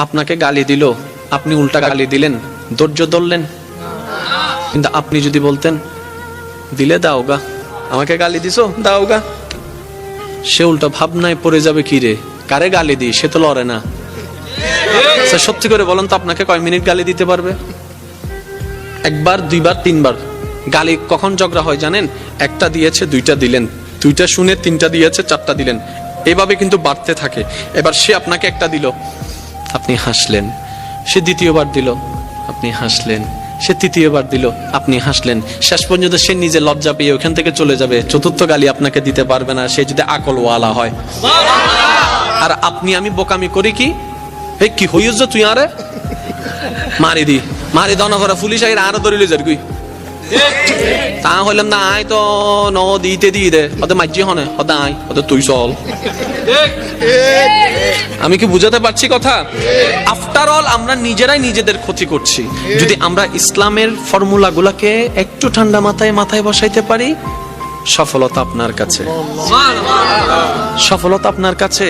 আপনাকে গালি দিল, আপনি উল্টা গালি দিলেন, ধৈর্য ধরলেন? কিন্তু আপনি যদি বলতেন, দিলে দাও গা, আমাকে গালি দিছো দাও গা, সে উল্টা ভাবনায় পড়ে যাবে, কি রে কারে গালি দিই, সে তো লড়ে না। সত্যি করে বলেন তো, আপনাকে কয় মিনিট গালি দিতে পারবে? একবার, দুইবার, তিনবার। গালি কখন ঝগড়া হয় জানেন? একটা দিয়েছে, দুইটা দিলেন, দুইটা শুনে তিনটা দিয়েছে, চারটা দিলেন, এভাবে কিন্তু বাড়তে থাকে। এবার সে আপনাকে একটা দিল, আপনি হাসলেন, সে দ্বিতীয়বার দিল, আপনি হাসলেন, সে তৃতীয়বার দিল, আপনি হাসলেন, শেষ পর্যন্ত সে নিজে লজ্জা পেয়ে ওখান থেকে চলে যাবে। চতুর্থ গালি আপনাকে দিতে পারবে না, সে যদি আকলওয়ালা হয়। আর আপনি আমি বোকামি করি কি, এই কি হইছ তুই আরে মারি দি, মারি দনা করে পুলিশ আগে আরো ধরে লই যার কুই তা হইলাম না, আয় তো ন দিতে দিয়ে দে, ওদের মাঝি হনে ওদের আয়, ওদের তুই চল। আমি কি বুঝাতে পারছি কথা? আফটার অল আমরা নিজেরাই নিজেদের ক্ষতি করছি। যদি আমরা ইসলামের ফর্মুলা গুলাকে একটু ঠান্ডা মাথায় বসাইতে পারি, সফলতা আপনার কাছে, সফলতা আপনার কাছে।